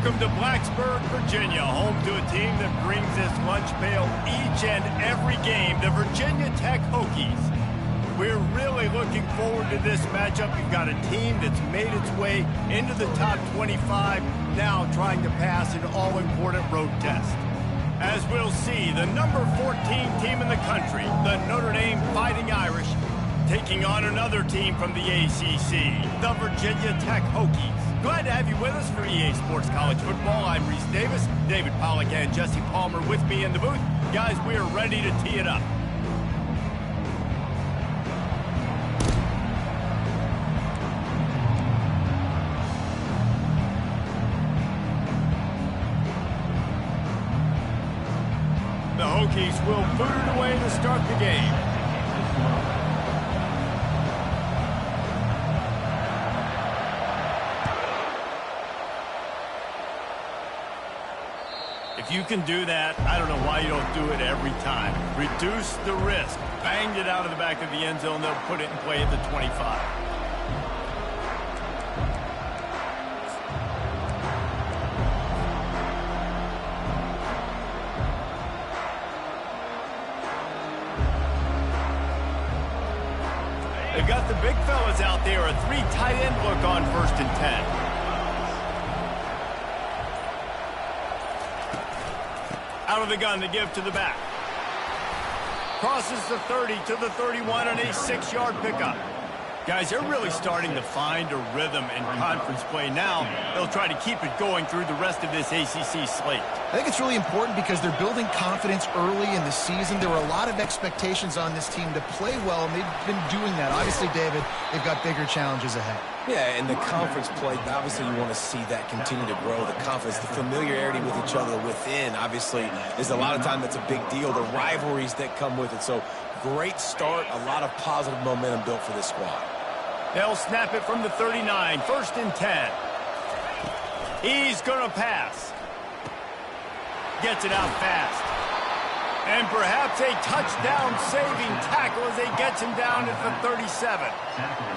Welcome to Blacksburg, Virginia, home to a team that brings this lunch pail each and every game, the Virginia Tech Hokies. We're really looking forward to this matchup. You've got a team that's made its way into the top 25, now trying to pass an all-important road test. As we'll see, the number 14 team in the country, the Notre Dame Fighting Irish, taking on another team from the ACC, the Virginia Tech Hokies. Glad to have you with us for EA Sports College Football. I'm Reese Davis, David Pollack and Jesse Palmer with me in the booth. Guys, we are ready to tee it up. The Hokies will boot it away to start the game. If you can do that, I don't know why you don't do it every time. Reduce the risk. Banged it out of the back of the end zone. They'll put it in play at the 25. They've got the big fellas out there. A 3 tight end look on 1st and 10. Out of the gun to give to the back. Crosses the 30 to the 31 on a 6-yard pickup. Guys, they're really starting to find a rhythm in conference play now. They'll try to keep it going through the rest of this ACC slate. I think it's really important because they're building confidence early in the season. There were a lot of expectations on this team to play well, and they've been doing that. Obviously, David, they've got bigger challenges ahead. Yeah, and the conference play, obviously you want to see that continue to grow, the confidence, the familiarity with each other within. Obviously, there's a lot of time that's a big deal, the rivalries that come with it. So, great start, a lot of positive momentum built for this squad. They'll snap it from the 39, 1st and 10. He's going to pass. Gets it out fast. And perhaps a touchdown-saving tackle as they gets him down at the 37.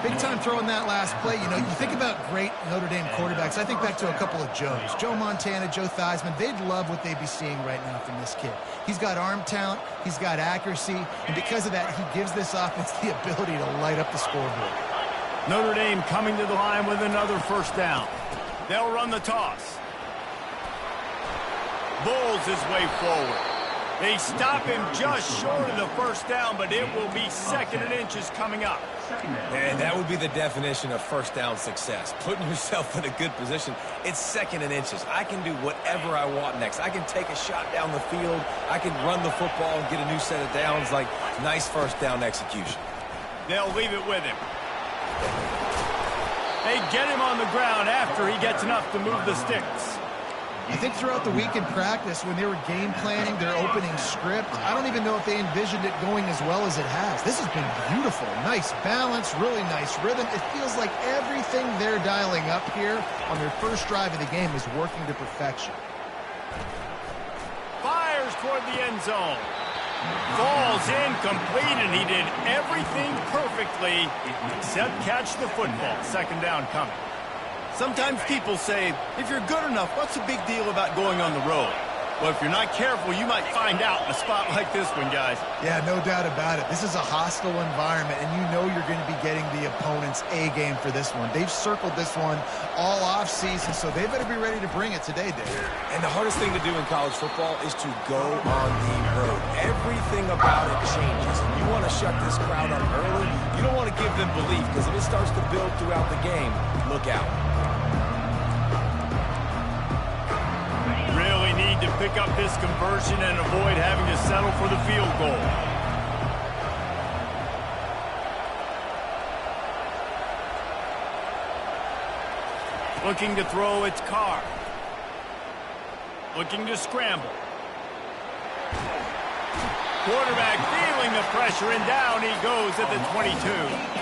Big time throwing that last play. You know, you think about great Notre Dame quarterbacks. I think back to a couple of Joes. Joe Montana, Joe Theismann. They'd love what they'd be seeing right now from this kid. He's got arm talent. He's got accuracy. And because of that, he gives this offense the ability to light up the scoreboard. Notre Dame coming to the line with another 1st down. They'll run the toss. Bulls his way forward. They stop him just short of the 1st down, but it will be 2nd and inches coming up. And that would be the definition of 1st down success. Putting yourself in a good position. It's 2nd and inches. I can do whatever I want next. I can take a shot down the field. I can run the football and get a new set of downs. Like, nice 1st down execution. They'll leave it with him. They get him on the ground after he gets enough to move the sticks. I think throughout the week in practice, when they were game planning their opening script, I don't even know if they envisioned it going as well as it has. This has been beautiful. Nice balance, really nice rhythm. It feels like everything they're dialing up here on their first drive of the game is working to perfection. Fires toward the end zone. Falls incomplete, and he did everything perfectly except catch the football. 2nd down coming. Sometimes people say, if you're good enough, what's the big deal about going on the road? Well, if you're not careful, you might find out in a spot like this one, guys. Yeah, no doubt about it. This is a hostile environment, and you know you're going to be getting the opponent's A game for this one. They've circled this one all offseason, so they better be ready to bring it today, Dave. And the hardest thing to do in college football is to go on the road. Everything about it changes. And you want to shut this crowd up early. You don't want to give them belief, because if it starts to build throughout the game, look out. Really need to pick up this conversion and avoid having to settle for the field goal. Looking to throw, it's Carr. Looking to scramble. Quarterback feeling the pressure, and down he goes at the 22.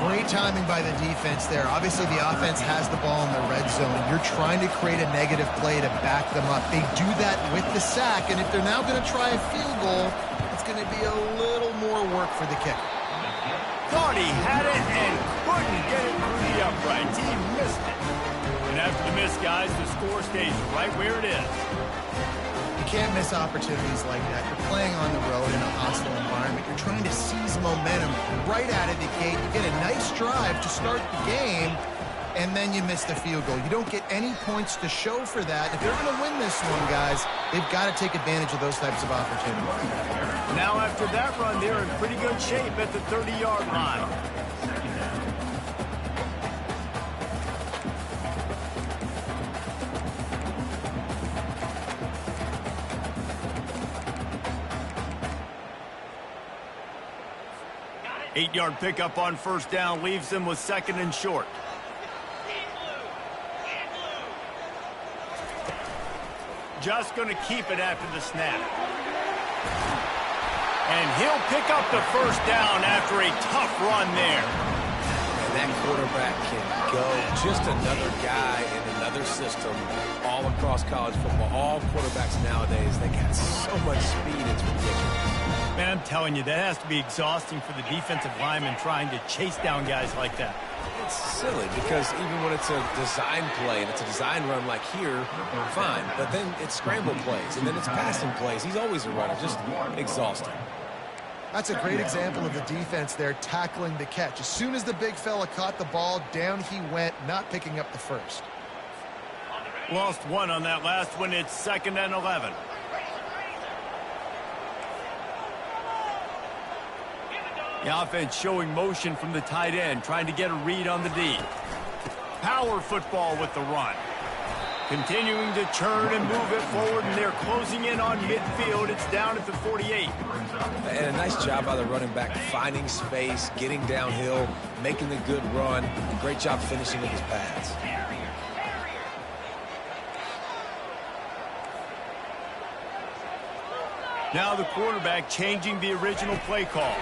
Great timing by the defense there. Obviously, the offense has the ball in the red zone. You're trying to create a negative play to back them up. They do that with the sack, and if they're now going to try a field goal, it's going to be a little more work for the kicker. Thought he had it and couldn't get it through the uprights. He missed it. And after the miss, guys, the score stays right where it is. You can't miss opportunities like that. You're playing on the road in a hostile environment. You're trying to seize momentum right out of the gate. You get a nice drive to start the game, and then you miss the field goal. You don't get any points to show for that. If they're going to win this one, guys, they've got to take advantage of those types of opportunities. Now, after that run, they're in pretty good shape at the 30-yard line. Eight-yard pickup on first down leaves them with second and short. Just going to keep it after the snap. And he'll pick up the first down after a tough run there. And that quarterback can go. Just another guy in another system all across college football. All quarterbacks nowadays, they got so much speed, it's ridiculous. Man, I'm telling you, that has to be exhausting for the defensive lineman trying to chase down guys like that. It's silly because even when it's a design play and it's a design run like here, fine. But then it's scramble plays and then it's passing plays. He's always a runner, just exhausting. That's a great example of the defense there tackling the catch. As soon as the big fella caught the ball, down he went, not picking up the first. Lost one on that last one. It's 2nd and 11. The offense showing motion from the tight end, trying to get a read on the D. Power football with the run. Continuing to turn and move it forward, and they're closing in on midfield. It's down at the 48. And a nice job by the running back, finding space, getting downhill, making the good run. Great job finishing with his pads. Now the quarterback changing the original play call.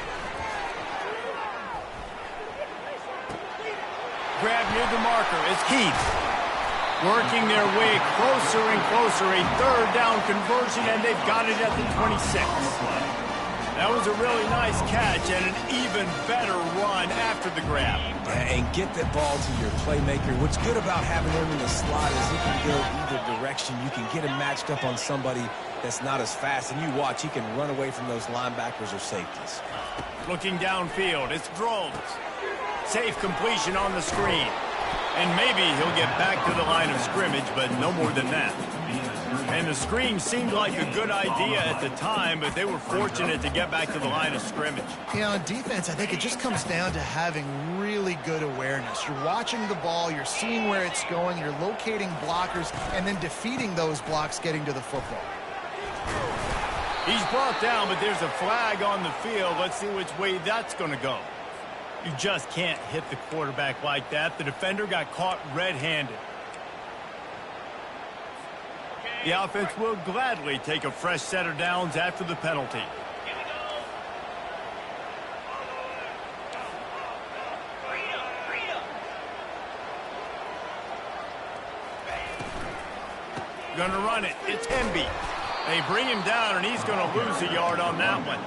Grab near the marker is Heath. Working their way closer and closer. A third down conversion, and they've got it at the 26. That was a really nice catch and an even better run after the grab. And get that ball to your playmaker. What's good about having him in the slot is he can go either direction. You can get him matched up on somebody that's not as fast, and you watch, he can run away from those linebackers or safeties. Looking downfield, it's Drones. Safe completion on the screen. And maybe he'll get back to the line of scrimmage, but no more than that. And the screen seemed like a good idea at the time, but they were fortunate to get back to the line of scrimmage. You know, on defense, I think it just comes down to having really good awareness. You're watching the ball, you're seeing where it's going, you're locating blockers, and then defeating those blocks getting to the football. He's brought down, but there's a flag on the field. Let's see which way that's going to go. You just can't hit the quarterback like that. The defender got caught red-handed. The offense will gladly take a fresh set of downs after the penalty. Going to run it. It's Hemby. They bring him down, and he's going to lose a yard on that one.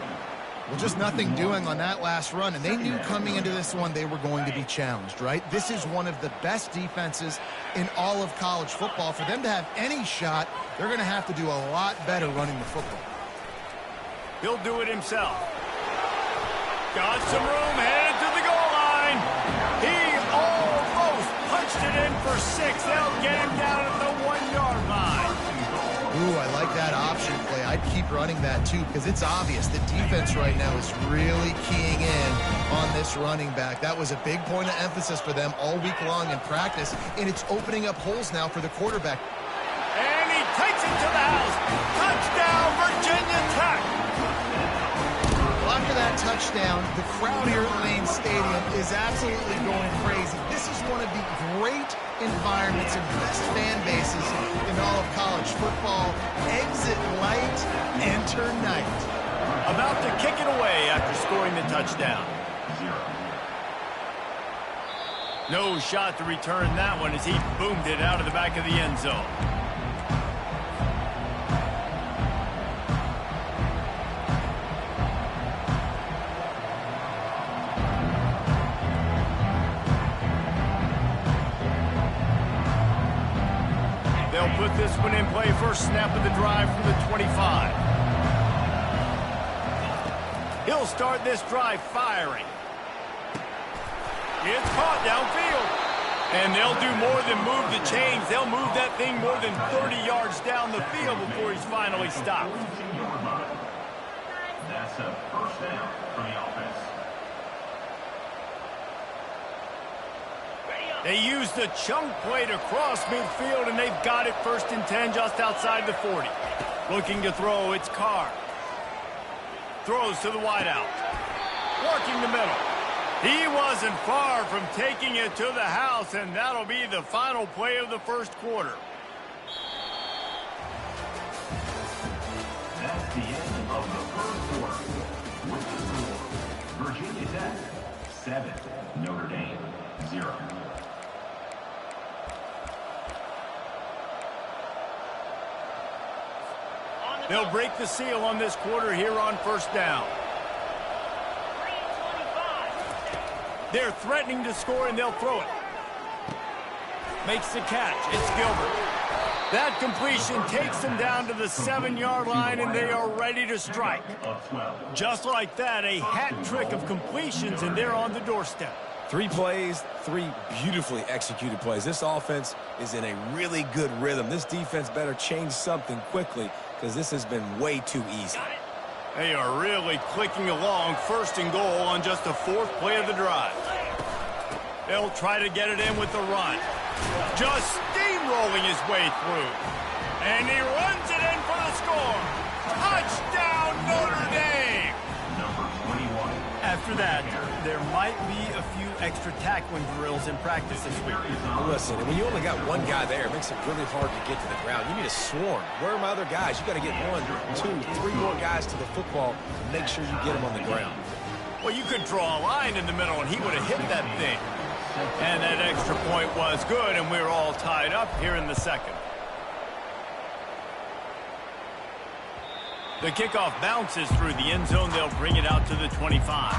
Well, just nothing doing on that last run, and they knew coming into this one they were going to be challenged, right? This is one of the best defenses in all of college football. For them to have any shot, they're going to have to do a lot better running the football. He'll do it himself. Got some room, headed to the goal line. He almost punched it in for 6. They'll get him down at the 1-yard line. Ooh, I like that option play. I'd keep running that, too, because it's obvious the defense right now is really keying in on this running back. That was a big point of emphasis for them all week long in practice, and it's opening up holes now for the quarterback. And he takes it to the house. Touchdown, Virginia Tech. Well, after that touchdown, the crowd here at Lane Stadium is absolutely going crazy. This is one of the great environments and best fan bases in all of college football. Exit light, enter night. About to kick it away after scoring the touchdown. No shot to return that one as he boomed it out of the back of the end zone. coming in play first snap of the drive from the 25. He'll start this drive firing. It's caught downfield. And they'll do more than move the chains. They'll move that thing more than 30 yards down the field before he's finally stopped. That's a first down for the offense. They used the chunk play to cross midfield, and they've got it 1st and 10 just outside the 40. Looking to throw, it's Carr. Throws to the wideout. Working the middle. He wasn't far from taking it to the house, and that'll be the final play of the first quarter. That's the end of the first quarter. With the score, Virginia Tech 7, Notre Dame 0. They'll break the seal on this quarter here on first down. They're threatening to score, and they'll throw it. Makes the catch. It's Gilbert. That completion takes them down to the 7-yard line, and they are ready to strike. Just like that, a hat trick of completions, and they're on the doorstep. 3 plays, 3 beautifully executed plays. This offense is in a really good rhythm. This defense better change something quickly because this has been way too easy. They are really clicking along, 1st and goal on just the 4th play of the drive. They'll try to get it in with the run. Just steamrolling his way through. And he runs it in for the score. Touchdown, Notre Dame! Number 21. After that, there might be a few extra tackling drills in practice this week. Listen, when you only got one guy there, it makes it really hard to get to the ground. You need a swarm. Where are my other guys? You got to get 1, 2, 3 more guys to the football and make sure you get them on the ground. Well, you could draw a line in the middle, and he would have hit that thing. And that extra point was good, and we're all tied up here in the second. The kickoff bounces through the end zone. They'll bring it out to the 25.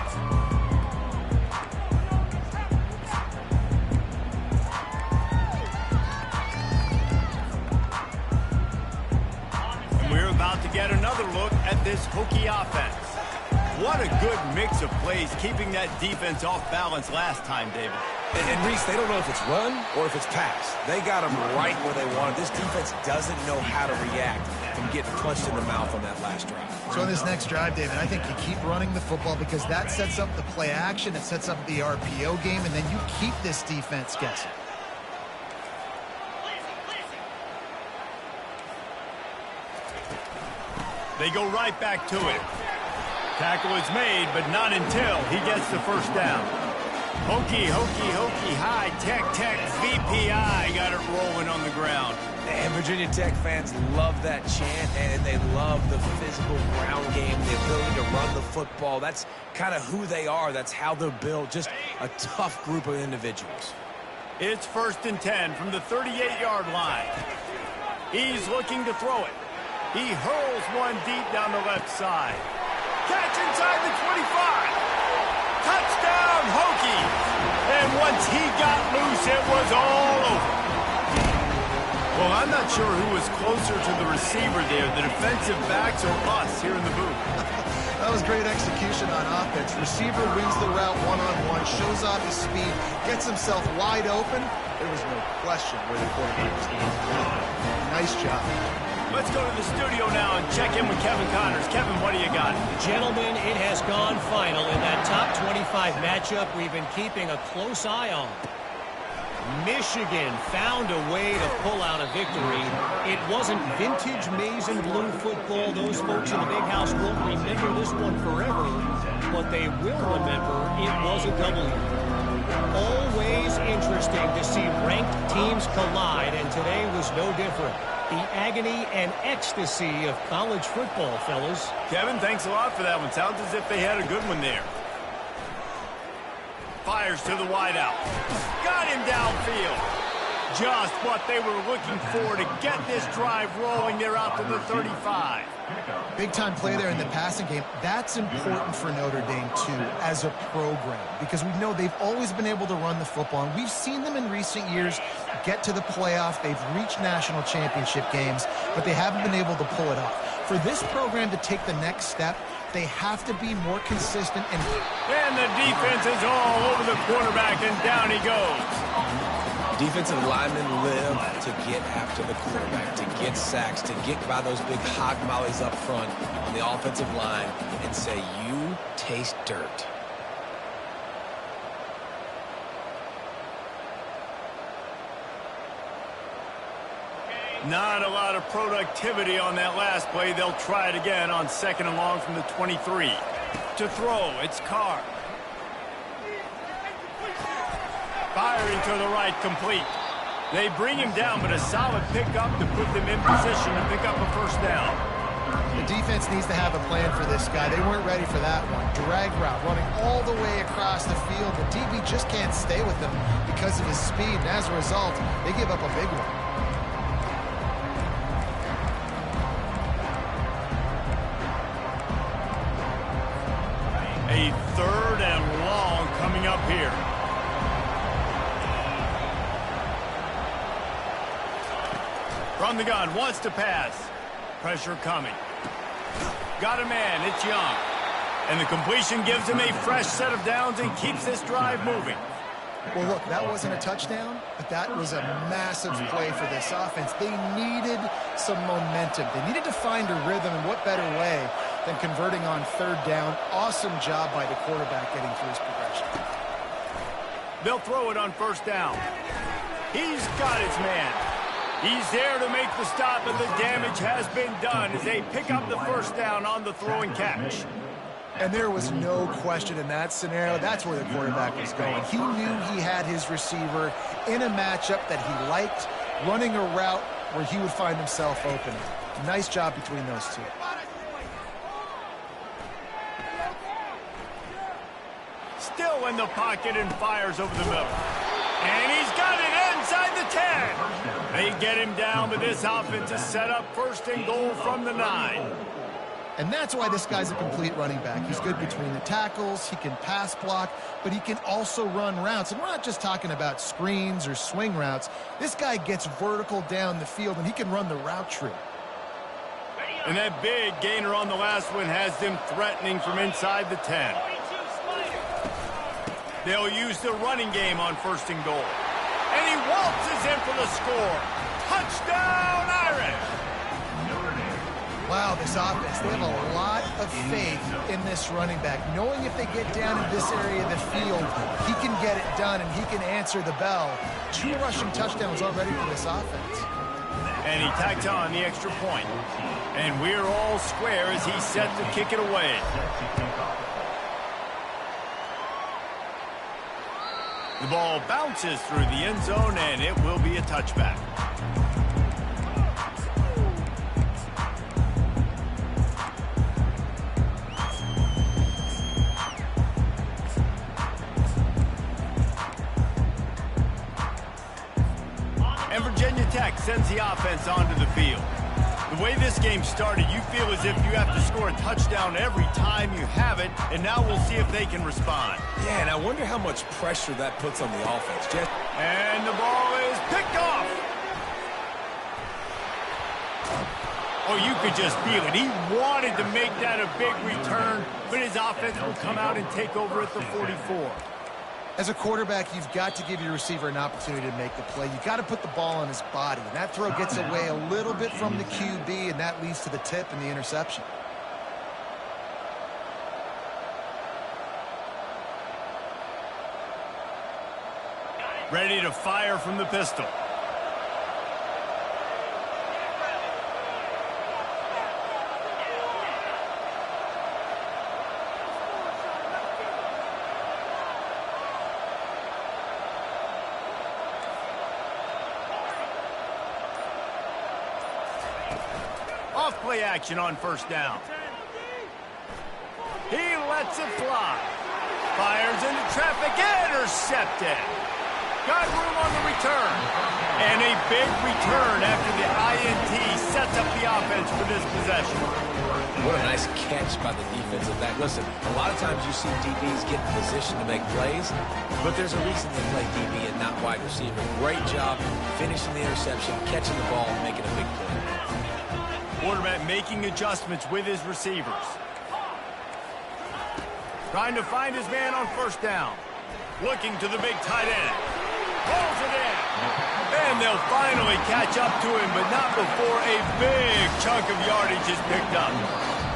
We're about to get another look at this Hokie offense. What a good mix of plays, keeping that defense off balance last time, David. And Reese, they don't know if it's run or if it's pass. They got them right where they wanted. This defense doesn't know how to react from getting punched in the mouth on that last drive. So on this next drive, David, I think you keep running the football because that sets up the play action, it sets up the RPO game, and then you keep this defense guessing. They go right back to it. Tackle is made, but not until he gets the first down. Hokie, Hokie, Hokie, high, tech, VPI got it rolling on the ground. And Virginia Tech fans love that chant, and they love the physical ground game, the ability to run the football. That's kind of who they are. That's how they're built. Just a tough group of individuals. It's 1st and 10 from the 38-yard line. He's looking to throw it. He hurls one deep down the left side. Catch inside the 25. Touchdown, Hokies. And once he got loose, it was all over. Well, I'm not sure who was closer to the receiver there, the defensive backs or us here in the booth. That was great execution on offense. Receiver wins the route one-on-one, shows off his speed, gets himself wide open. There was no question where the quarterback was going. Nice job. Let's go to the studio now and check in with Kevin Connors. Kevin, what do you got? Gentlemen, it has gone final in that top 25 matchup we've been keeping a close eye on. Michigan found a way to pull out a victory. It wasn't vintage maize and blue football. Those folks in the big house won't remember this one forever, but they will remember it was a W. Always interesting to see ranked teams collide, and today was no different. The agony and ecstasy of college football, fellas. Kevin, thanks a lot for that one. Sounds as if they had a good one there. Fires to the wideout. Got him downfield. Just what they were looking for to get this drive rolling there out to the 35. Big-time play there in the passing game. That's important for Notre Dame, too, as a program, because we know they've always been able to run the football, and we've seen them in recent years get to the playoff. They've reached national championship games, but they haven't been able to pull it off. For this program to take the next step, they have to be more consistent. And the defense is all over the quarterback, and down he goes. Defensive linemen live to get after the quarterback, to get sacks, to get by those big hog mollies up front on the offensive line and say, you taste dirt. Not a lot of productivity on that last play. They'll try it again on 2nd and long from the 23. To throw, it's Carr. Firing to the right, complete. They bring him down, but a solid pickup to put them in position to pick up a first down. The defense needs to have a plan for this guy. They weren't ready for that one. Drag route, running all the way across the field. The DB just can't stay with him because of his speed, and as a result, they give up a big one. A 3rd and long coming up here. From the gun, wants to pass. Pressure coming. Got a man, it's Young. And the completion gives him a fresh set of downs and keeps this drive moving. Well, look, that wasn't a touchdown, but that was a massive play for this offense. They needed some momentum. They needed to find a rhythm, and what better way than converting on 3rd down. Awesome job by the quarterback getting through his progression. They'll throw it on 1st down. He's got his man. He's there to make the stop, and the damage has been done as they pick up the 1st down on the throw and catch. And there was no question in that scenario. That's where the quarterback was going. He knew he had his receiver in a matchup that he liked, running a route where he would find himself open. Nice job between those two. Still in the pocket and fires over the middle. And he's got it inside the 10. They get him down, but this offense is set up 1st and goal from the 9. And that's why this guy's a complete running back. He's good between the tackles, he can pass block, but he can also run routes. And we're not just talking about screens or swing routes. This guy gets vertical down the field, and he can run the route tree. And that big gainer on the last one has them threatening from inside the 10. They'll use the running game on 1st and goal. And he waltzes in for the score. Touchdown, Irish! Wow, this offense, they have a lot of faith in this running back, knowing if they get down in this area of the field, he can get it done and he can answer the bell. 2 rushing touchdowns already for this offense. And he tacked on the extra point. And we're all square as he's set to kick it away. The ball bounces through the end zone, and it will be a touchback. And Virginia Tech sends the offense onto the field. The way this game started, you feel as if you have to score a touchdown every time you have it, and now we'll see if they can respond. Yeah, and I wonder how much pressure that puts on the offense. And the ball is picked off. Oh, you could just feel it. He wanted to make that a big return, but his offense will come out and take over at the 44. As a quarterback, you've got to give your receiver an opportunity to make the play. You've got to put the ball on his body. And that throw gets away a little bit from the QB, and that leads to the tip and the interception. Ready to fire from the pistol. Off-play action on 1st down. He lets it fly. Fires into traffic, intercepted. Got room on the return. And a big return after the INT sets up the offense for this possession. What a nice catch by the defensive back. Listen, a lot of times you see DBs get in position to make plays, but there's a reason they play DB and not wide receiver. Great job finishing the interception, catching the ball, and making a big play. Quarterback making adjustments with his receivers. Trying to find his man on first down. Looking to the big tight end. Rolls it in. And they'll finally catch up to him, but not before a big chunk of yardage is picked up.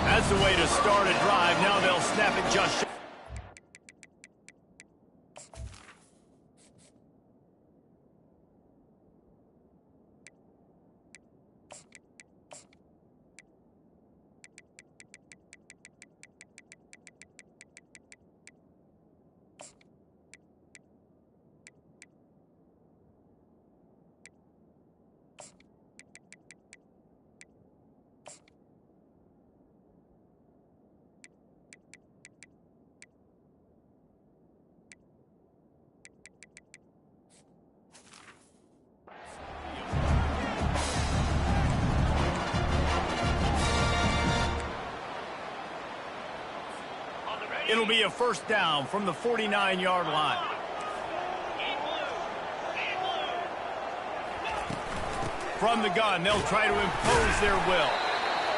That's the way to start a drive. Now they'll snap it just short. It'll be a first down from the 49-yard line. From the gun, they'll try to impose their will.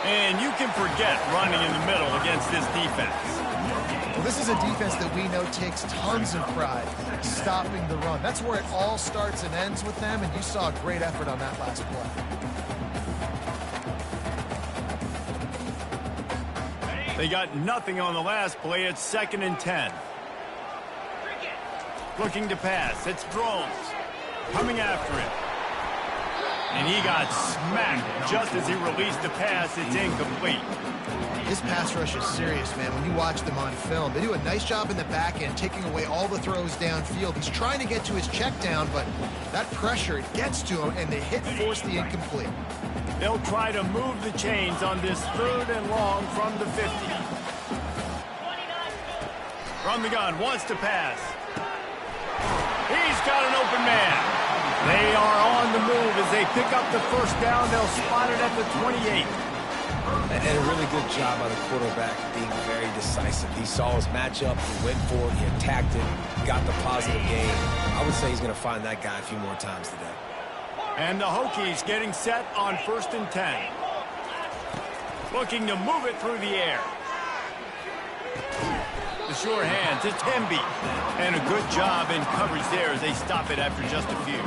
And you can forget running in the middle against this defense. Well, this is a defense that we know takes tons of pride stopping the run. That's where it all starts and ends with them, and you saw a great effort on that last play. They got nothing on the last play. It's 2nd and 10. Looking to pass. It's Drones. Coming after him. And he got smacked just as he released the pass. It's incomplete. This pass rush is serious, man. When you watch them on film, they do a nice job in the back end, taking away all the throws downfield. He's trying to get to his check down, but that pressure, it gets to him, and they force the incomplete. They'll try to move the chains on this 3rd and long from the 50. From the gun, wants to pass. He's got an open man. They are on the move as they pick up the first down. They'll spot it at the 28. And a really good job by the quarterback being very decisive. He saw his matchup, he went for it, he attacked it, got the positive gain. I would say he's going to find that guy a few more times today. And the Hokies getting set on 1st and 10. Looking to move it through the air. The sure hands, it's Hemby. And a good job in coverage there as they stop it after just a few.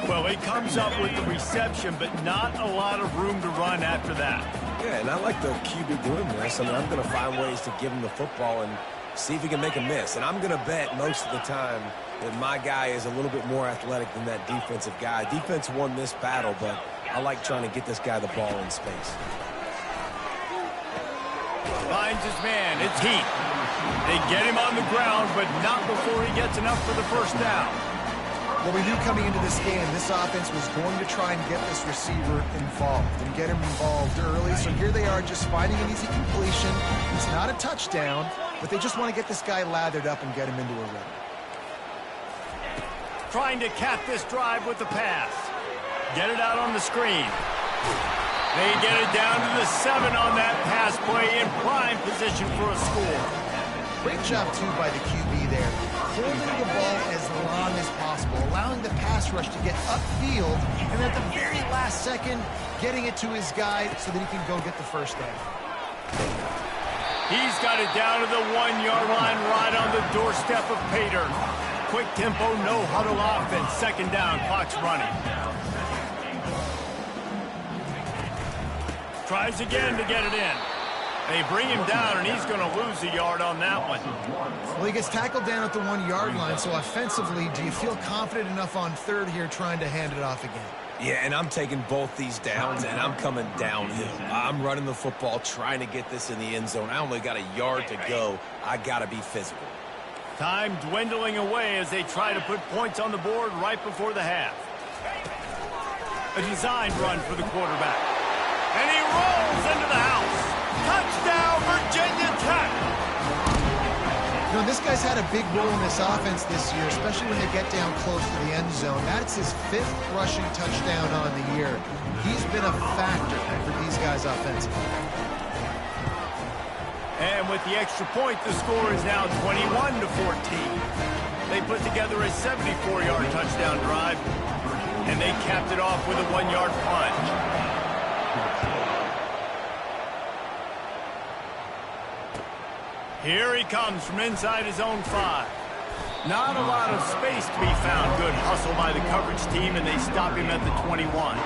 Well, he comes up with the reception, but not a lot of room to run after that. Yeah, and I like the QB doing this. I mean, I'm going to find ways to give him the football and see if he can make a miss. And I'm going to bet most of the time that my guy is a little bit more athletic than that defensive guy. Defense won this battle, but I like trying to get this guy the ball in space. Finds his man. It's Heat. They get him on the ground, but not before he gets enough for the first down. Well, we knew coming into this game, this offense was going to try and get this receiver involved and get him involved early. So here they are just finding an easy completion. It's not a touchdown, but they just want to get this guy lathered up and get him into a rhythm. Trying to cap this drive with the pass. Get it out on the screen. They get it down to the 7 on that pass play in prime position for a score. Great job, too, by the QB there. Holding the ball as long as possible, allowing the pass rush to get upfield, and at the very last second, getting it to his guy so that he can go get the first down. He's got it down to the 1-yard line right on the doorstep of Pater. Quick tempo, no huddle offense. 2nd down, clock's running. Tries again to get it in. They bring him down, and he's going to lose a yard on that one. Well, he gets tackled down at the 1-yard line, so offensively, do you feel confident enough on 3rd here trying to hand it off again? Yeah, and I'm taking both these downs, and I'm coming downhill. I'm running the football, trying to get this in the end zone. I only got a yard to go. I got to be physical. Time dwindling away as they try to put points on the board right before the half. A designed run for the quarterback. And he rolls into the house. Touchdown, Virginia Tech. You know, this guy's had a big role in this offense this year, especially when they get down close to the end zone. That's his 5th rushing touchdown on the year. He's been a factor for these guys offensively. And with the extra point, the score is now 21-14. They put together a 74-yard touchdown drive, and they capped it off with a 1-yard plunge. Here he comes from inside his own 5. Not a lot of space to be found. Good hustle by the coverage team, and they stop him at the 21.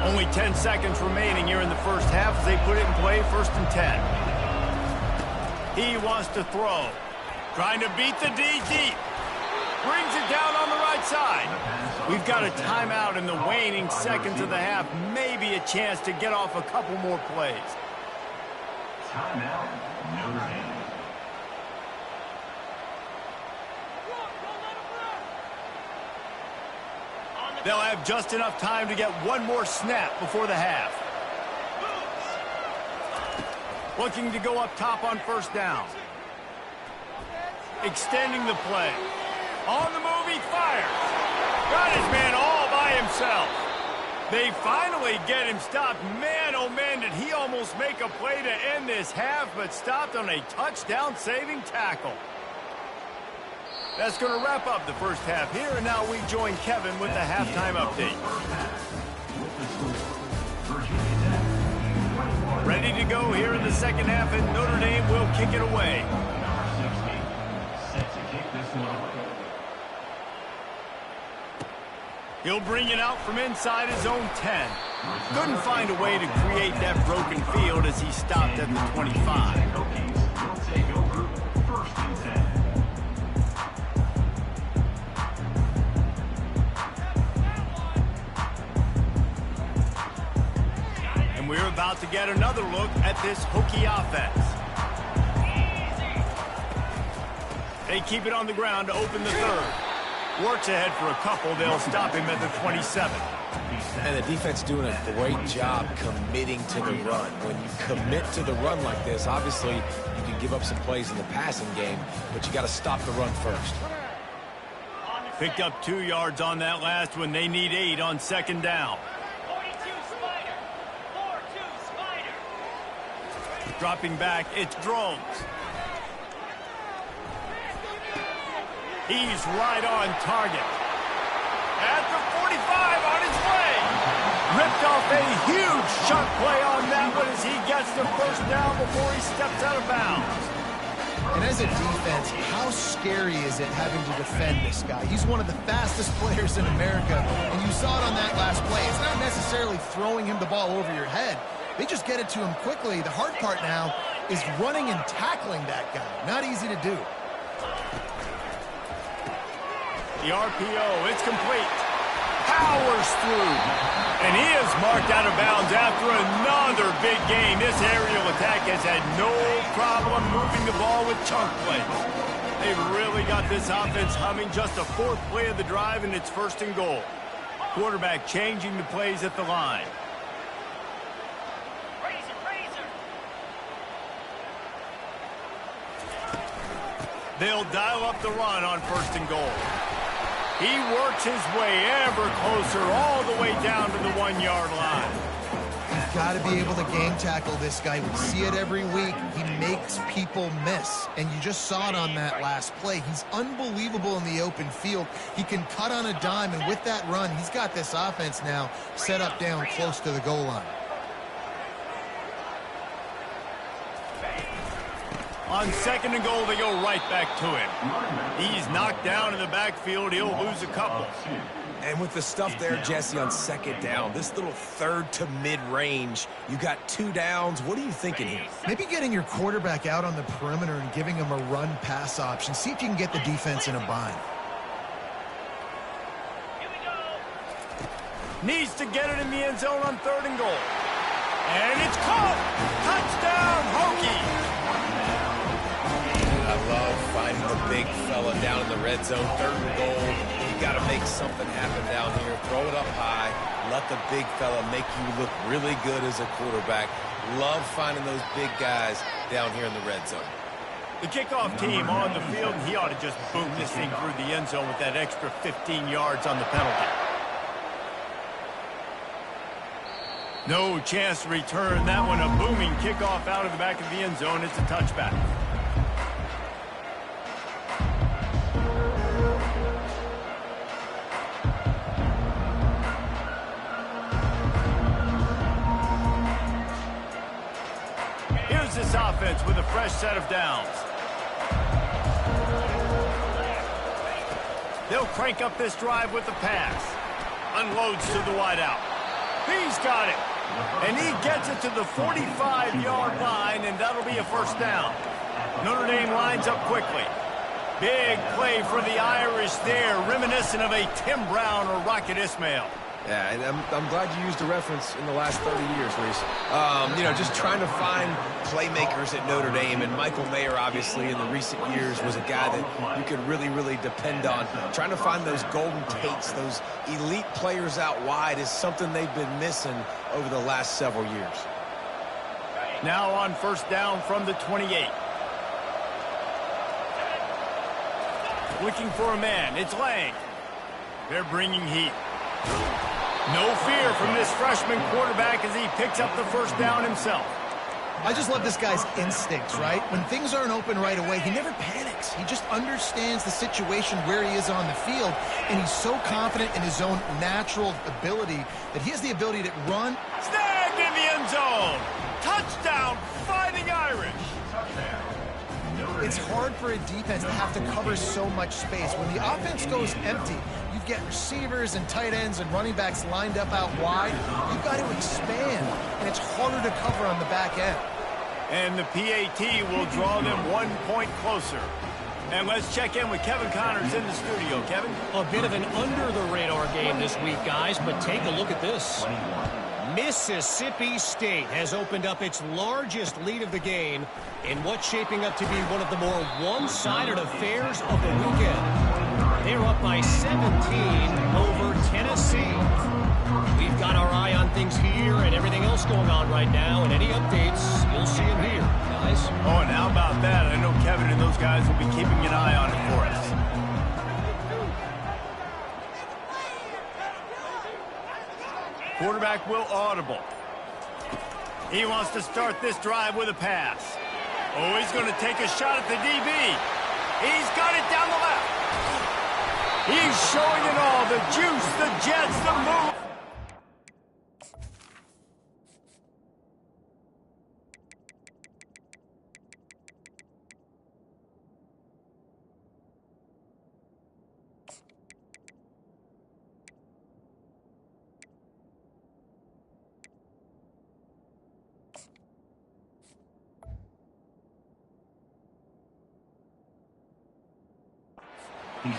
Only 10 seconds remaining here in the first half as they put it in play, 1st and 10. He wants to throw. Trying to beat the D deep. Brings it down on the right side. We've got a timeout in the waning seconds of the half. Maybe a chance to get off a couple more plays. Timeout, Notre Dame. They'll have just enough time to get one more snap before the half. Looking to go up top on 1st down. Extending the play. On the move, he fires. Got his man all by himself. They finally get him stopped. Man, oh man, did he almost make a play to end this half, but stopped on a touchdown-saving tackle. That's going to wrap up the first half here, and now we join Kevin with the halftime update. Ready to go here in the second half, and Notre Dame will kick it away. Set to kick this one away. He'll bring it out from inside his own 10. Couldn't find a way to create that broken field as he stopped at the 25. Hokies will take over 1st and 10. We're about to get another look at this Hokie offense. They keep it on the ground to open the 3rd. Works ahead for a couple. They'll stop him at the 27. And the defense doing a great job committing to the run. When you commit to the run like this, obviously you can give up some plays in the passing game, but you got to stop the run first. Picked up 2 yards on that last one. They need 8 on 2nd down. Dropping back, it's Drones. He's right on target. At the 45 on his way. Ripped off a huge chunk play on that one as he gets the 1st down before he steps out of bounds. And as a defense, how scary is it having to defend this guy? He's one of the fastest players in America, and you saw it on that last play. It's not necessarily throwing him the ball over your head. They just get it to him quickly. The hard part now is running and tackling that guy. Not easy to do. The RPO, it's complete. Powers through. And he is marked out of bounds after another big game. This aerial attack has had no problem moving the ball with chunk plays. They've really got this offense humming. Just a 4th play of the drive, and it's 1st and goal. Quarterback changing the plays at the line. They'll dial up the run on 1st and goal. He works his way ever closer all the way down to the 1-yard line. You've got to be able to game tackle this guy. We see it every week. He makes people miss, and you just saw it on that last play. He's unbelievable in the open field. He can cut on a dime, and with that run, he's got this offense now set up down close to the goal line. On 2nd and goal, they go right back to him. He's knocked down in the backfield. He'll lose a couple. And with the stuff there, Jesse, on 2nd down, this little 3rd to mid-range, you got 2 downs. What are you thinking here? Maybe getting your quarterback out on the perimeter and giving him a run-pass option. See if you can get the defense in a bind. Needs to get it in the end zone on 3rd and goal. And it's caught. Touchdown, Hokie. I love finding the big fella down in the red zone, 3rd and goal. You got to make something happen down here. Throw it up high. Let the big fella make you look really good as a quarterback. Love finding those big guys down here in the red zone. The kickoff team on the field, and he ought to just boom this thing through the end zone with that extra 15 yards on the penalty. No chance to return that one. A booming kickoff out of the back of the end zone. It's a touchback. Here's this offense with a fresh set of downs. They'll crank up this drive with the pass. Unloads to the wideout. He's got it. And he gets it to the 45-yard line, and that'll be a first down. Notre Dame lines up quickly. Big play for the Irish there, reminiscent of a Tim Brown or Rocket Ismail. Yeah, and I'm glad you used a reference in the last 30 years, Reese. You know, just trying to find playmakers at Notre Dame, and Michael Mayer, obviously, in the recent years, was a guy that you could really, really depend on. Trying to find those golden takes, those elite players out wide is something they've been missing over the last several years. Now on first down from the 28. Looking for a man. It's Lang. They're bringing heat. No fear from this freshman quarterback as he picks up the first down himself. I just love this guy's instincts, right? When things aren't open right away, he never panics. He just understands the situation where he is on the field, and he's so confident in his own natural ability that he has the ability to run. Snagged in the end zone. Touchdown, Fighting Irish. It's hard for a defense to have to cover so much space. When the offense goes empty, you get receivers and tight ends and running backs lined up out wide. You've got to expand, and it's harder to cover on the back end. And the PAT will draw them 1 point closer. And let's check in with Kevin Connors in the studio. Kevin? A bit of an under-the-radar game this week, guys, but take a look at this. Mississippi State has opened up its largest lead of the game in what's shaping up to be one of the more one-sided affairs of the weekend. They're up by 17 over Tennessee. We've got our eye on things here and everything else going on right now, and any updates, you'll see them here, guys. Oh, and how about that? I know Kevin and those guys will be keeping an eye on it for us. Quarterback will audible. He wants to start this drive with a pass. Oh, he's going to take a shot at the DB. He's got it down the left. He's showing it all. The juice, the jets, the move.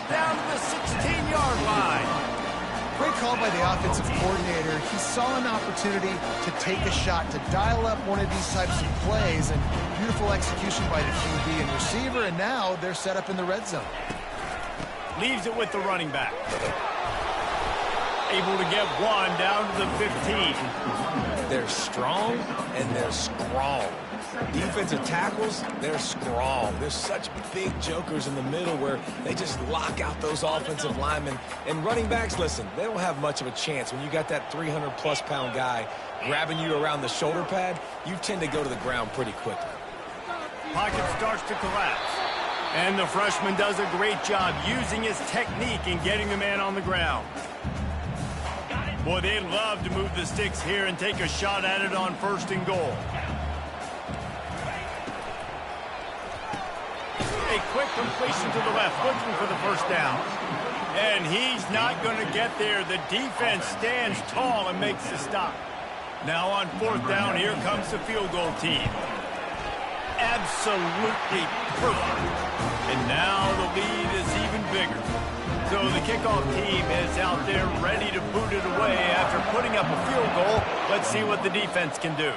Down to the 16-yard line. Great call by the offensive coordinator. He saw an opportunity to take a shot, to dial up one of these types of plays, and beautiful execution by the QB and receiver, and now they're set up in the red zone. Leaves it with the running back. Able to get one down to the 15. They're strong and they're strong. Defensive tackles, they're strong. There's such big jokers in the middle where they just lock out those offensive linemen. And running backs, listen, they don't have much of a chance. When you got that 300-plus pound guy grabbing you around the shoulder pad, you tend to go to the ground pretty quickly. Pocket starts to collapse. And the freshman does a great job using his technique and getting the man on the ground. Boy, they love to move the sticks here and take a shot at it on 1st and goal. A quick completion to the left, looking for the first down. And he's not going to get there. The defense stands tall and makes the stop. Now on 4th down, here comes the field goal team. Absolutely perfect. And now the lead is even bigger. So the kickoff team is out there ready to boot it away after putting up a field goal. Let's see what the defense can do.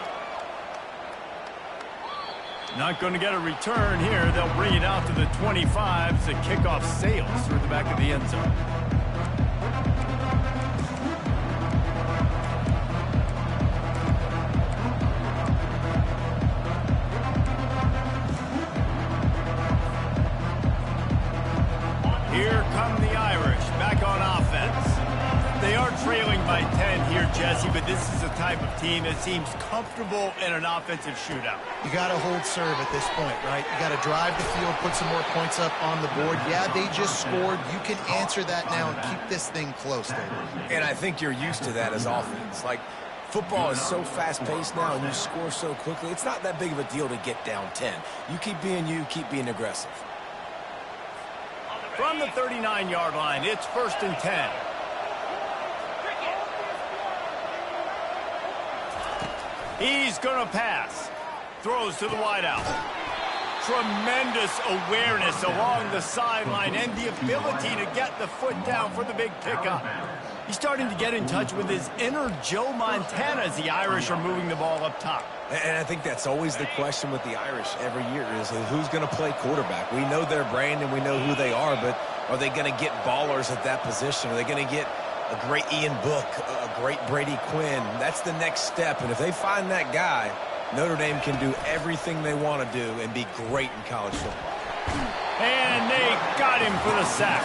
Not going to get a return here. They'll bring it out to the 25 as the kickoff sails through the back of the end zone. Here come the Irish, back on offense. They are trailing by 10 here, Jesse, but this is a type of team that seems comfortable in an offensive shootout. You got to hold serve at this point, right? You got to drive the field, put some more points up on the board. Yeah, they just scored. You can answer that now and keep this thing close, David. And I think you're used to that as offense. Like, football is so fast-paced now, and you score so quickly. It's not that big of a deal to get down 10. You keep being aggressive. From the 39-yard line, it's 1st and 10. He's going to pass. Throws to the wideout. Tremendous awareness along the sideline and the ability to get the foot down for the big pickup. He's starting to get in touch with his inner Joe Montana as the Irish are moving the ball up top. And I think that's always the question with the Irish every year is who's going to play quarterback. We know their brand and we know who they are, but are they going to get ballers at that position? Are they going to get a great Ian Book, a great Brady Quinn? That's the next step, and if they find that guy, Notre Dame can do everything they want to do and be great in college football. And they got him for the sack.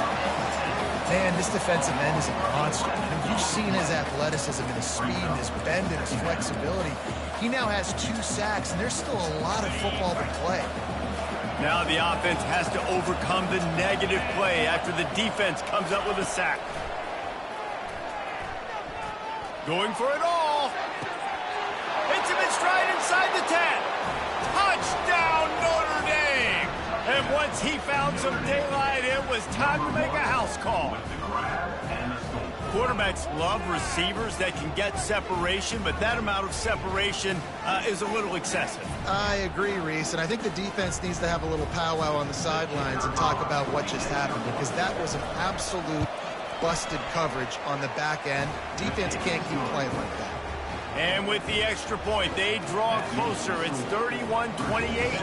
Man, this defensive end is a monster. And you've seen his athleticism and his speed and his bend and his flexibility. He now has 2 sacks, and there's still a lot of football to play. Now the offense has to overcome the negative play after the defense comes up with a sack. Going for it all. Hits him in stride inside the 10. Touchdown, Notre Dame. And once he found some daylight, it was time to make a house call. Quarterbacks love receivers that can get separation, but that amount of separation is a little excessive. I agree, Reese, and I think the defense needs to have a little powwow on the sidelines and talk about what just happened, because that was an absolute busted coverage on the back end. Defense can't keep playing like that. And with the extra point, they draw closer. It's 31-28.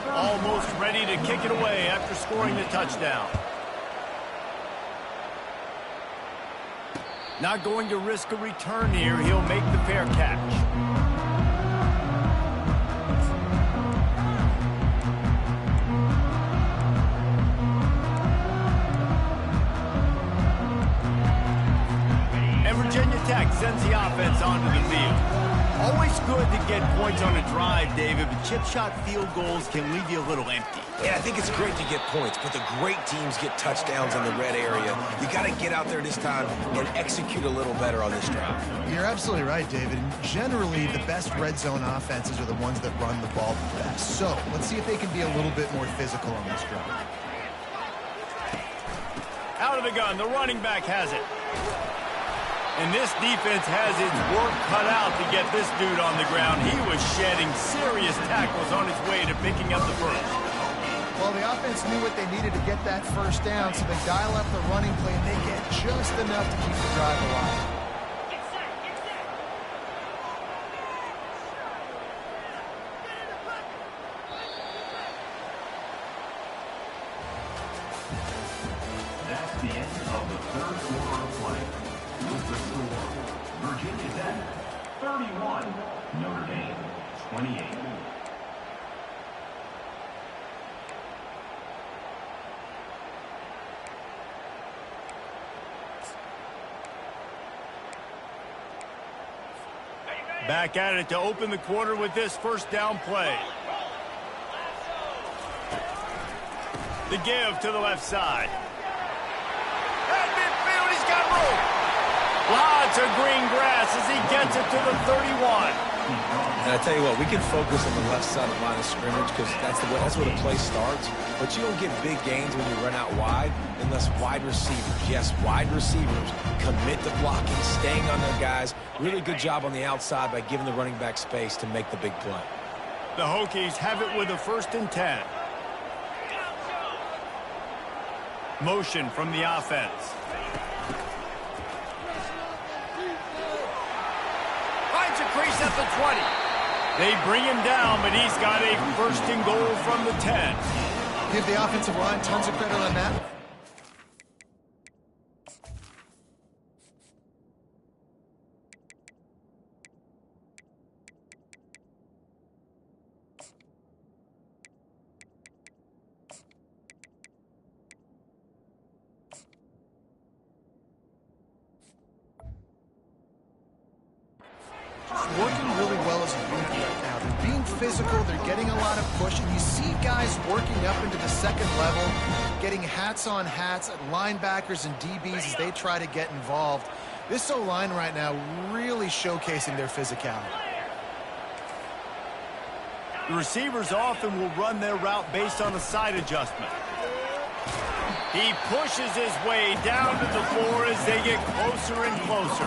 Almost ready to kick it away after scoring the touchdown. Not going to risk a return here. He'll make the fair catch. And Virginia Tech sends the offense onto the field. Always good to get points on a drive, David, but chip shot field goals can leave you a little empty. Yeah, I think it's great to get points, but the great teams get touchdowns in the red area. You got to get out there this time and execute a little better on this drive. You're absolutely right, David. And generally, the best red zone offenses are the ones that run the ball the best. So let's see if they can be a little bit more physical on this drive. Out of the gun, the running back has it. And this defense has its work cut out to get this dude on the ground. He was shedding serious tackles on his way to picking up the first. Well, the offense knew what they needed to get that first down, so they dial up the running play, and they get just enough to keep the drive alive. That's the end of the third quarter of play. With the score, Virginia Tech 31, Notre Dame 28. Back at it to open the quarter with this first down play. The give to the left side. At midfield, he's got room. Lots of green grass as he gets it to the 31. And I tell you what, we can focus on the left side of the line of scrimmage because that's where the play starts. But you don't get big gains when you run out wide unless wide receivers, yes, wide receivers, commit to blocking, staying on their guys. Really good job on the outside by giving the running back space to make the big play. The Hokies have it with a 1st and 10. Motion from the offense. Finds a crease at the 20. They bring him down, but he's got a first and goal from the 10. Give the offensive line tons of credit on that. Working really well as a unit right now. They're being physical, they're getting a lot of push, and you see guys working up into the second level, getting hats on hats at linebackers and DBs as they try to get involved. This O-line right now really showcasing their physicality. The receivers often will run their route based on a side adjustment. He pushes his way down to the floor as they get closer and closer.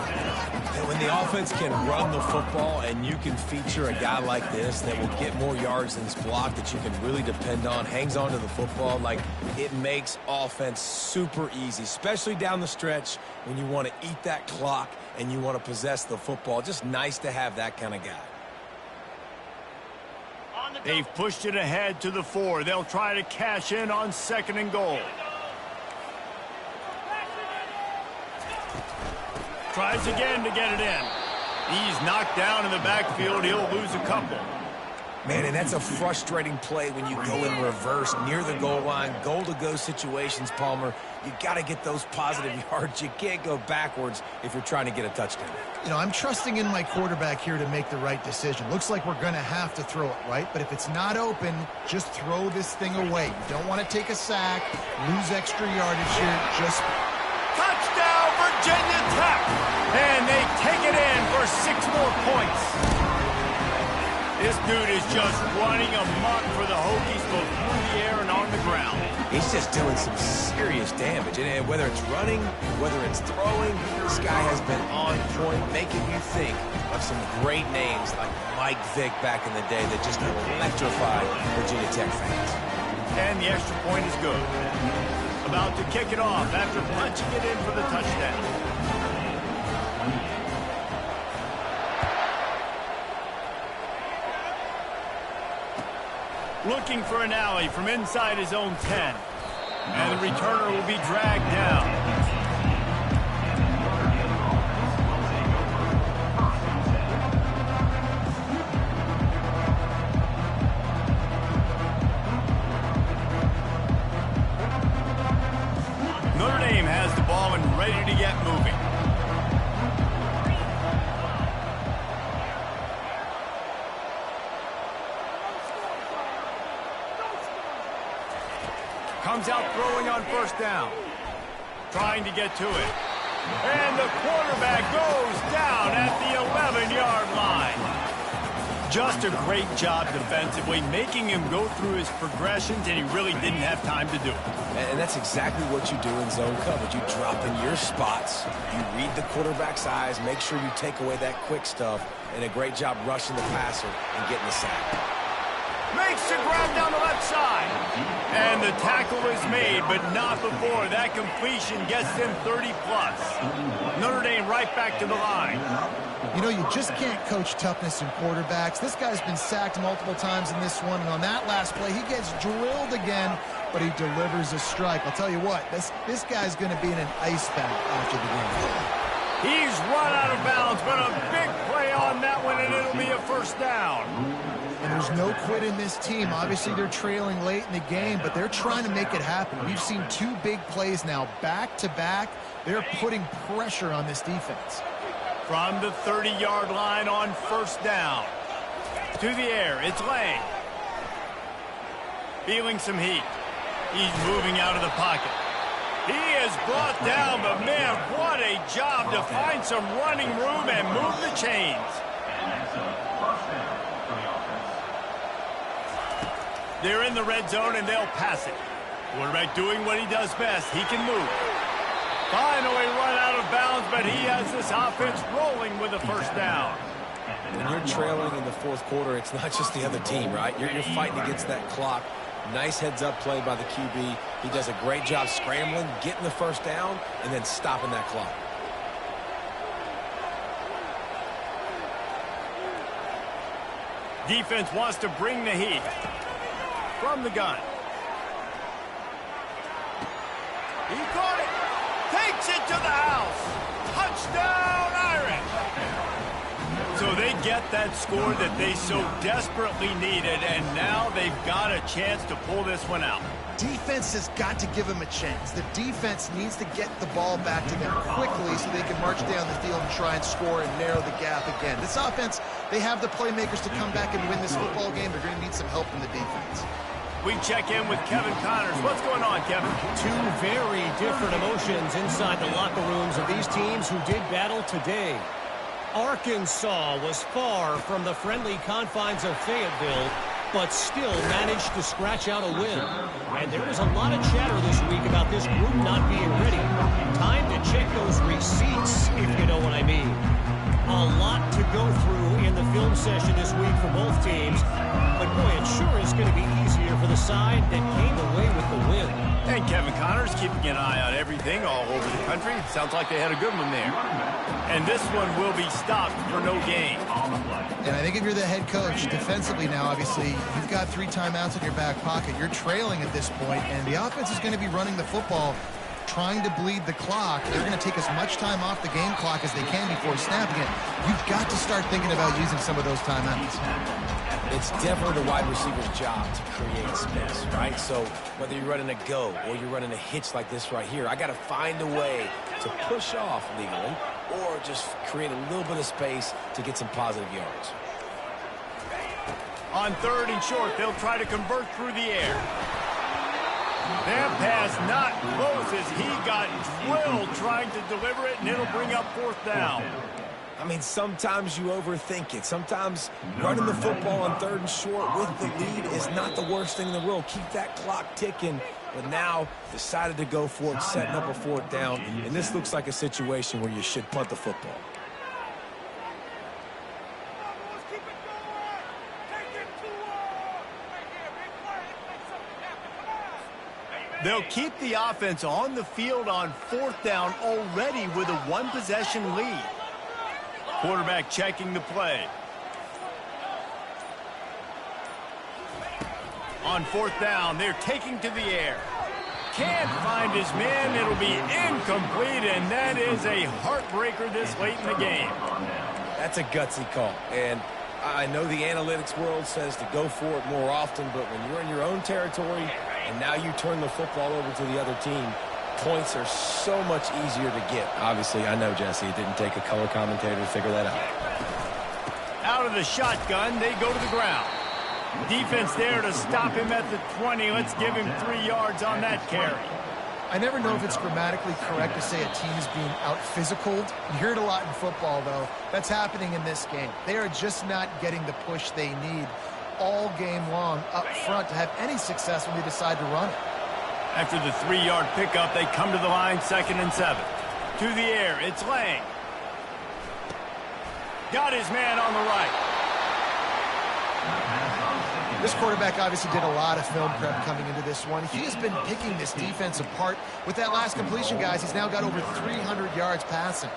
And when the offense can run the football and you can feature a guy like this that will get more yards than his block that you can really depend on, hangs on to the football, like it makes offense super easy, especially down the stretch when you want to eat that clock and you want to possess the football. Just nice to have that kind of guy. They've pushed it ahead to the 4. They'll try to cash in on second and goal. Tries again to get it in. He's knocked down in the backfield. He'll lose a couple. Man, and that's a frustrating play when you go in reverse near the goal line, goal-to-go situations, Palmer. You got to get those positive yards. You can't go backwards if you're trying to get a touchdown. You know, I'm trusting in my quarterback here to make the right decision. Looks like we're going to have to throw it, right? But if it's not open, just throw this thing away. You don't want to take a sack, lose extra yardage here. Just touchdown, Virginia Tech! And they take it in for 6 more points. This dude is just running amok for the Hokies both through the air and on the ground. He's just doing some serious damage. And whether it's running, whether it's throwing, this guy has been on point, making you think of some great names like Mike Vick back in the day that just electrified Virginia Tech fans. And the extra point is good. About to kick it off after punching it in for the touchdown. Looking for an alley from inside his own 10. And the returner will be dragged down. Notre Dame has the ball and ready to get moving. Comes out throwing on first down. Trying to get to it. And the quarterback goes down at the 11-yard line. Just a great job defensively, making him go through his progressions, and he really didn't have time to do it. And that's exactly what you do in zone coverage. You drop in your spots, you read the quarterback's eyes, make sure you take away that quick stuff, and a great job rushing the passer and getting the sack. Makes the grab down the left side. And the tackle is made, but not before that completion gets them 30-plus. Notre Dame right back to the line. You know, you just can't coach toughness in quarterbacks. This guy's been sacked multiple times in this one, and on that last play, he gets drilled again, but he delivers a strike. I'll tell you what, this guy's going to be in an ice bath after the game. He's run out of bounds, but a big play on that one, and it'll be a first down. And there's no quit in this team. Obviously, they're trailing late in the game, but they're trying to make it happen. We've seen 2 big plays now, back-to-back. They're putting pressure on this defense. From the 30-yard line on first down. To the air, it's Lang. Feeling some heat. He's moving out of the pocket. He is brought down, but man, what a job to find some running room and move the chains. They're in the red zone, and they'll pass it. Quarterback doing what he does best. He can move. Finally run out of bounds, but he has this offense rolling with a first down. When you're trailing in the fourth quarter, it's not just the other team, right? You're fighting against that clock. Nice heads-up play by the QB. He does a great job scrambling, getting the first down, and then stopping that clock. Defense wants to bring the heat. From the gun. He caught it. Takes it to the house. Touchdown, Irish. So they get that score that they so desperately needed, and now they've got a chance to pull this one out. Defense has got to give them a chance. The defense needs to get the ball back to them quickly so they can march down the field and try and score and narrow the gap again. This offense, they have the playmakers to come back and win this football game. They're going to need some help from the defense. We check in with Kevin Connors. What's going on, Kevin? Two very different emotions inside the locker rooms of these teams who did battle today. Arkansas was far from the friendly confines of Fayetteville, but still managed to scratch out a win. And there was a lot of chatter this week about this group not being ready. Time to check those receipts, if you know what I mean. A lot to go through in the film session this week for both teams. But boy, it sure is going to be easier for the side that came away with the win. And Kevin Connors keeping an eye on everything all over the country. Sounds like they had a good one there. And this one will be stopped for no gain. And I think if you're the head coach, defensively now, obviously, you've got 3 timeouts in your back pocket. You're trailing at this point, and the offense is going to be running the football, trying to bleed the clock. They're going to take as much time off the game clock as they can before snapping it. You've got to start thinking about using some of those timeouts. It's definitely the wide receiver's job to create space, right? So whether you're running a go or you're running a hitch like this right here, I got to find a way to push off legally or just create a little bit of space to get some positive yards. On 3rd and short, they'll try to convert through the air. That pass not close as he got drilled trying to deliver it, and it'll bring up 4th down. I mean, sometimes you overthink it. Sometimes running the football on 3rd and short with the lead is not the worst thing in the world. Keep that clock ticking. But now decided to go for it, setting up a 4th down. And this looks like a situation where you should punt the football. They'll keep the offense on the field on 4th down already with a 1-possession lead. Quarterback checking the play. On 4th down, they're taking to the air. Can't find his man. It'll be incomplete, and that is a heartbreaker this late in the game. That's a gutsy call. And I know the analytics world says to go for it more often, but when you're in your own territory and now you turn the football over to the other team, points are so much easier to get. Obviously, I know, Jesse, it didn't take a color commentator to figure that out. Out of the shotgun, they go to the ground. Defense there to stop him at the 20. Let's give him 3 yards on that carry. I never know if it's grammatically correct to say a team is being out-physicaled. You hear it a lot in football, though. That's happening in this game. They are just not getting the push they need all game long up front to have any success when they decide to run it. After the 3-yard pickup, they come to the line, 2nd and 7. To the air, it's Lang. Got his man on the right. This quarterback obviously did a lot of film prep coming into this one. He has been picking this defense apart. With that last completion, guys, he's now got over 300 yards passing.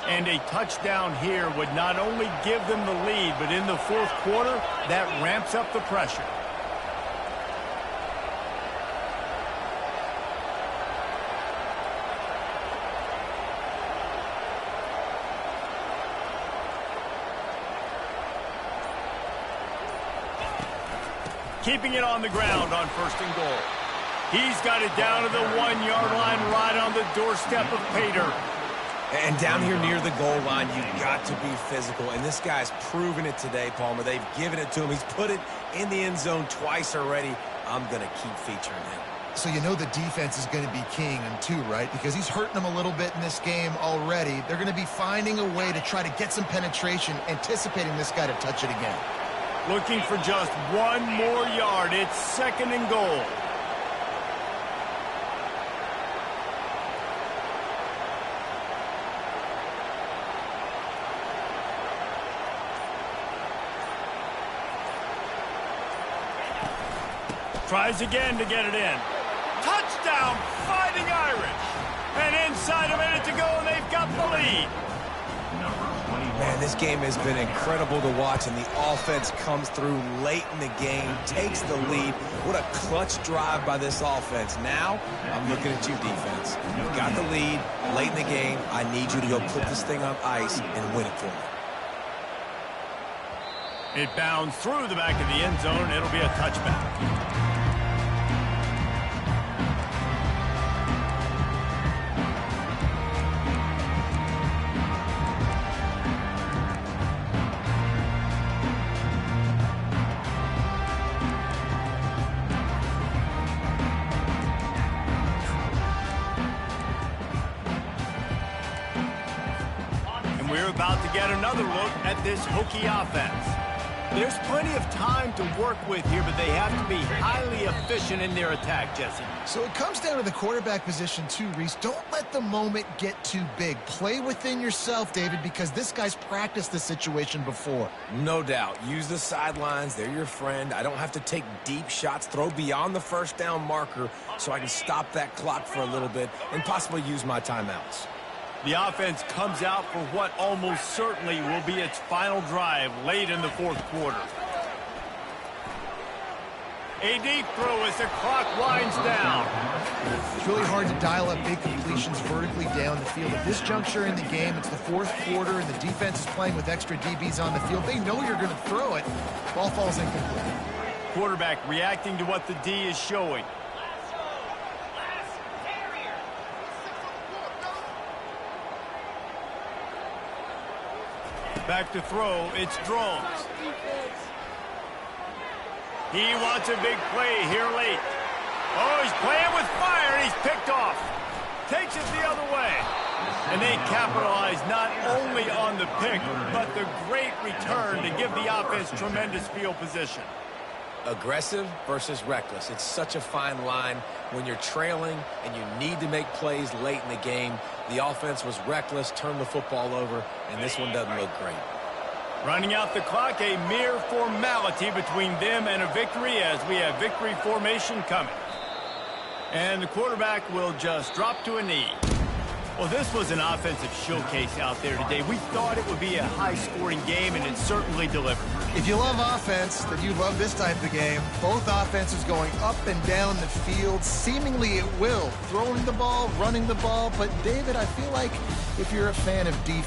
And a touchdown here would not only give them the lead, but in the 4th quarter, that ramps up the pressure. Keeping it on the ground on 1st and goal. He's got it down to the 1-yard line, right on the doorstep of Pater. And down here near the goal line, you've got to be physical. And this guy's proven it today, Palmer. They've given it to him. He's put it in the end zone twice already. I'm going to keep featuring him. So you know the defense is going to be keying him too, right? Because he's hurting them a little bit in this game already. They're going to be finding a way to try to get some penetration, anticipating this guy to touch it again. Looking for just 1 more yard. It's 2nd and goal. Tries again to get it in. Touchdown, Fighting Irish. And inside a minute to go, and they've got the lead. Man, this game has been incredible to watch, and the offense comes through late in the game, takes the lead. What a clutch drive by this offense. Now, I'm looking at you, defense. You got the lead late in the game. I need you to go put this thing on ice and win it for me. It bounds through the back of the end zone. It'll be a touchback. We're about to get another look at this Hokie offense. There's plenty of time to work with here, but they have to be highly efficient in their attack, Jesse. So it comes down to the quarterback position too, Reese. Don't let the moment get too big. Play within yourself, David, because this guy's practiced this situation before. No doubt. Use the sidelines. They're your friend. I don't have to take deep shots. Throw beyond the first down marker so I can stop that clock for a little bit and possibly use my timeouts. The offense comes out for what almost certainly will be its final drive late in the fourth quarter. A deep throw as the clock winds down. It's really hard to dial up big completions vertically down the field. At this juncture in the game, it's the fourth quarter, and the defense is playing with extra DBs on the field. They know you're going to throw it. Ball falls incomplete. Quarterback reacting to what the D is showing. Back to throw, it's Drones. He wants a big play here late. Oh, he's playing with fire, and he's picked off. Takes it the other way. And they capitalize not only on the pick, but the great return to give the offense tremendous field position. Aggressive versus reckless. It's such a fine line when you're trailing and you need to make plays late in the game. The offense was reckless, turned the football over, and this one doesn't look great. Running out the clock, a mere formality between them and a victory as we have victory formation coming. And the quarterback will just drop to a knee. Well, this was an offensive showcase out there today. We thought it would be a high-scoring game, and it certainly delivered. If you love offense, then you love this type of game. Both offenses going up and down the field, seemingly at will. Throwing the ball, running the ball. But, David, I feel like if you're a fan of defense,